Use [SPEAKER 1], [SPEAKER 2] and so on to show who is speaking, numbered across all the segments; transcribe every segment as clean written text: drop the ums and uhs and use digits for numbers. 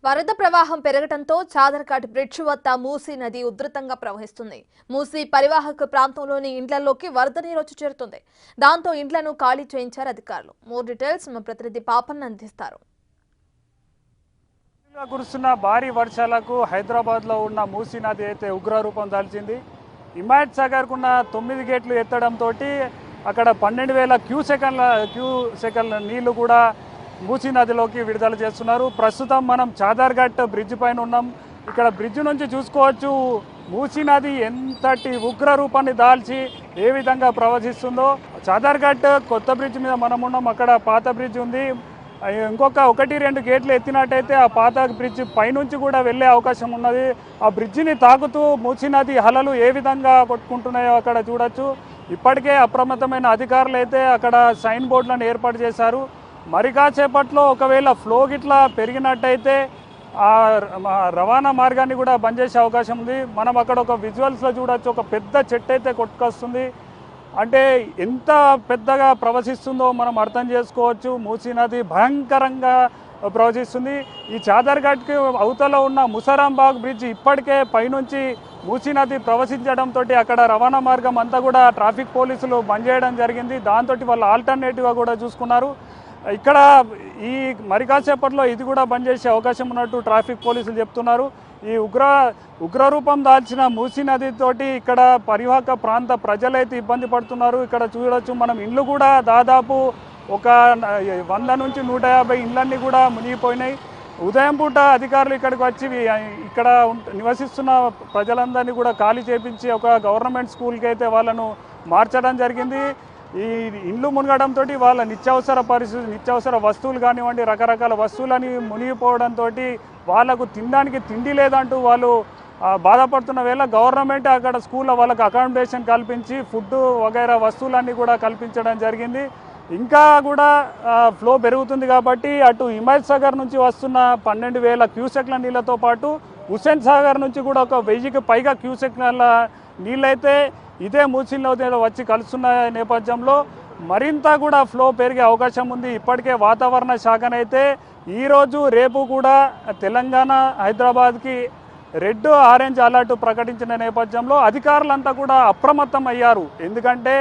[SPEAKER 1] వరద ప్రవాహం పెరగడంతో చాదర్ఘాట్ బ్రిడ్జ్ వద్ద మూసీ నది ఉధృతంగా ప్రవహిస్తుంది. మూసీ పరివాహక ప్రాంతంలోని ఇండ్లలోకి వరద నీరు వచ్చి చేరుతుంది. దాంతో ఇండ్లను ఖాళీ చేయించారు అధికారులు. మోర్ డీటెయిల్స్ మా ప్రతినిధి పాపన్ అందిస్తారు.
[SPEAKER 2] కురుస్తున్న భారీ వర్షాలకు హైదరాబాద్లో ఉన్న మూసీ నది అయితే ఉగ్రరూపం దాల్చింది. హిమాయత్ సాగర్కున్న 9 గేట్లు ఎత్తడంతో అక్కడ 12,000 క్యూసెకన్ల నీళ్లు కూడా మూసీ నదిలోకి విడుదల చేస్తున్నారు. ప్రస్తుతం మనం చాదర్ఘాట్ బ్రిడ్జ్ పైన ఉన్నాం. ఇక్కడ బ్రిడ్జ్ నుంచి చూసుకోవచ్చు మూసీ నది ఎంతటి ఉగ్ర రూపాన్ని దాల్చి ఏ విధంగా ప్రవహిస్తుందో. చాదర్ఘాట్ కొత్త బ్రిడ్జ్ మీద మనం ఉన్నాం. అక్కడ పాత బ్రిడ్జ్ ఉంది. ఇంకొక 1-2 గేట్లు ఎత్తినట్టయితే ఆ పాత బ్రిడ్జ్ పైనుంచి కూడా వెళ్ళే అవకాశం ఉన్నది. ఆ బ్రిడ్జిని తాకుతూ మూసీ నది అలలు ఏ విధంగా కొట్టుకుంటున్నాయో అక్కడ చూడొచ్చు. ఇప్పటికే అప్రమత్తమైన అధికారులు అయితే అక్కడ సైన్ బోర్డులను ఏర్పాటు చేశారు. మరి కాసేపట్లో ఒకవేళ ఫ్లో గిట్లా పెరిగినట్టయితే ఆ రవాణా మార్గాన్ని కూడా బంద్ చేసే అవకాశం ఉంది. మనం అక్కడ ఒక విజువల్స్లో చూడొచ్చు, ఒక పెద్ద చెట్టు అయితే కొట్టుకొస్తుంది. అంటే ఎంత పెద్దగా ప్రవహిస్తుందో మనం అర్థం చేసుకోవచ్చు. మూసీ నది భయంకరంగా ప్రవహిస్తుంది. ఈ చాదర్ఘాట్కి అవతల ఉన్న ముసరాంబాగ్ బ్రిడ్జ్ ఇప్పటికే పైనుంచి మూసీ నది ప్రవహించడంతో అక్కడ రవాణా మార్గం అంతా కూడా ట్రాఫిక్ పోలీసులు బంద్ చేయడం జరిగింది. దాంతో వాళ్ళు ఆల్టర్నేటివ్గా కూడా చూసుకున్నారు. ఇక్కడ ఈ మరి కాసేపట్లో ఇది కూడా బంద్ చేసే అవకాశం ఉన్నట్టు ట్రాఫిక్ పోలీసులు చెప్తున్నారు. ఈ ఉగ్రరూపం దాల్చిన మూసీ నదితోటి ఇక్కడ పరివాహక ప్రాంత ప్రజలైతే ఇబ్బంది పడుతున్నారు. ఇక్కడ చూడొచ్చు మనం ఇండ్లు కూడా దాదాపు ఒక 100 నుంచి 150 ఇండ్లన్నీ కూడా మునిగిపోయినాయి. ఉదయం పూట అధికారులు ఇక్కడికి వచ్చి ఇక్కడ నివసిస్తున్న ప్రజలందరినీ కూడా ఖాళీ చేపించి ఒక గవర్నమెంట్ స్కూల్కి అయితే వాళ్ళను మార్చడం జరిగింది. ఈ ఇండ్లు మునగడంతో వాళ్ళ నిత్యావసర వస్తువులు కానివ్వండి, రకరకాల వస్తువులని మునిగిపోవడంతో వాళ్ళకు తినడానికి తిండి లేదంటూ వాళ్ళు బాధపడుతున్న వేళ గవర్నమెంట్ అక్కడ స్కూల్లో వాళ్ళకు అకామిడేషన్ కల్పించి ఫుడ్ వగైరా వస్తువులన్నీ కూడా కల్పించడం జరిగింది. ఇంకా కూడా ఫ్లో పెరుగుతుంది కాబట్టి అటు హిమాయత్ సాగర్ నుంచి వస్తున్న 12,000 క్యూసెక్ల నీళ్ళతో పాటు హుస్సేన్ సాగర్ నుంచి కూడా ఒక 1000కి పైగా క్యూసెక్ల నీళ్ళైతే ఇదే మూసీలో వచ్చి కలుస్తున్న నేపథ్యంలో మరింత కూడా ఫ్లో పెరిగే అవకాశం ఉంది. ఇప్పటికే వాతావరణ శాఖనైతే ఈరోజు రేపు కూడా తెలంగాణ హైదరాబాద్కి రెడ్ ఆరెంజ్ అలర్ట్ ప్రకటించిన నేపథ్యంలో అధికారులంతా కూడా అప్రమత్తం అయ్యారు. ఎందుకంటే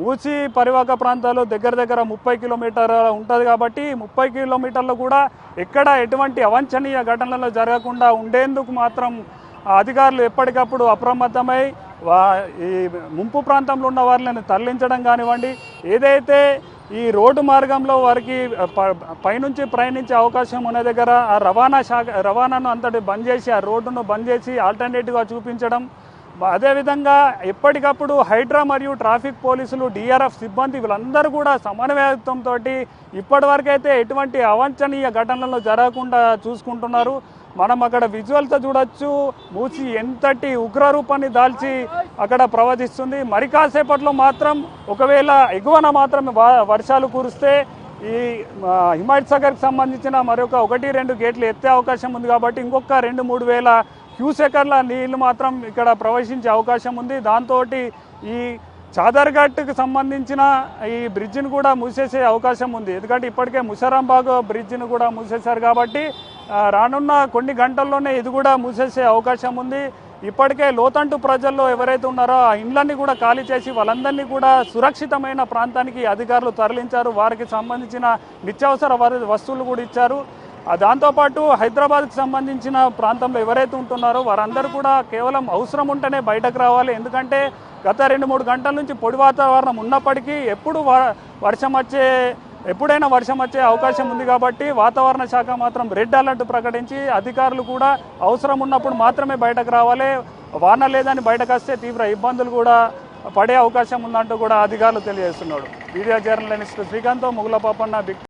[SPEAKER 2] మూసీ పరివాహక ప్రాంతాలు దగ్గర 30 కిలోమీటర్ల ఉంటుంది కాబట్టి 30 కిలోమీటర్లు కూడా ఎక్కడ ఎటువంటి అవాంఛనీయ ఘటనలు జరగకుండా ఉండేందుకు మాత్రం అధికారులు ఎప్పటికప్పుడు అప్రమత్తమై ఈ ముంపు ప్రాంతంలో ఉన్న వారిని తరలించడం కానివ్వండి, ఏదైతే ఈ రోడ్డు మార్గంలో వారికి పైనుంచి ప్రయాణించే అవకాశం ఉన్న దగ్గర ఆ రవాణాను అంతటి బంద్ చేసి ఆ రోడ్డును బంద్ చేసి ఆల్టర్నేటివ్గా చూపించడం. అదేవిధంగా ఎప్పటికప్పుడు హైడ్రా మరియు ట్రాఫిక్ పోలీసులు, డిఆర్ఎఫ్ సిబ్బంది వీళ్ళందరూ కూడా సమన్వయంతో ఇప్పటివరకైతే ఎటువంటి అవాంఛనీయ ఘటనలు జరగకుండా చూసుకుంటున్నారు. మనం అక్కడ విజువల్తో చూడొచ్చు మూసీ ఎంతటి ఉగ్రరూపాన్ని దాల్చి అక్కడ ప్రవహిస్తుంది. మరి కాసేపట్లో మాత్రం ఒకవేళ ఎగువన మాత్రం వర్షాలు కురిస్తే ఈ హిమాయత్ సాగర్కి సంబంధించిన మరొక 1-2 గేట్లు ఎత్తే అవకాశం ఉంది కాబట్టి ఇంకొక 2-3 వేల క్యూసెకర్ల నీళ్లు మాత్రం ఇక్కడ ప్రవహించే అవకాశం ఉంది. దాంతో ఈ చాదర్ఘాట్కి సంబంధించిన ఈ బ్రిడ్జిని కూడా మూసేసే అవకాశం ఉంది. ఎందుకంటే ఇప్పటికే ముసరాంబాగ్ బ్రిడ్జిని కూడా మూసేశారు కాబట్టి రానున్న కొన్ని గంటల్లోనే ఇది కూడా మూసేసే అవకాశం ఉంది. ఇప్పటికే లోతంటు ప్రజల్లో ఎవరైతే ఉన్నారో ఆ ఇండ్లన్నీ కూడా ఖాళీ చేసి వాళ్ళందరినీ కూడా సురక్షితమైన ప్రాంతానికి అధికారులు తరలించారు. వారికి సంబంధించిన నిత్యావసర వస్తువులు కూడా ఇచ్చారు. దాంతోపాటు హైదరాబాద్కి సంబంధించిన ప్రాంతంలో ఎవరైతే ఉంటున్నారో వారందరూ కూడా కేవలం అవసరం ఉంటేనే బయటకు రావాలి. ఎందుకంటే గత 2-3 గంటల నుంచి పొడి వాతావరణం ఉన్నప్పటికీ ఎప్పుడైనా వర్షం వచ్చే అవకాశం ఉంది కాబట్టి వాతావరణ శాఖ మాత్రం రెడ్ అలర్ట్ ప్రకటించి అధికారులు కూడా అవసరం ఉన్నప్పుడు మాత్రమే బయటకు రావాలి. వాన లేదని బయటకు వస్తే తీవ్ర ఇబ్బందులు కూడా పడే అవకాశం ఉందంటూ కూడా అధికారులు తెలియజేస్తున్నాడు. వీడియో జర్నలిస్ట్ శ్రీకాంత్, ముగుల పాపన్న, బిగ్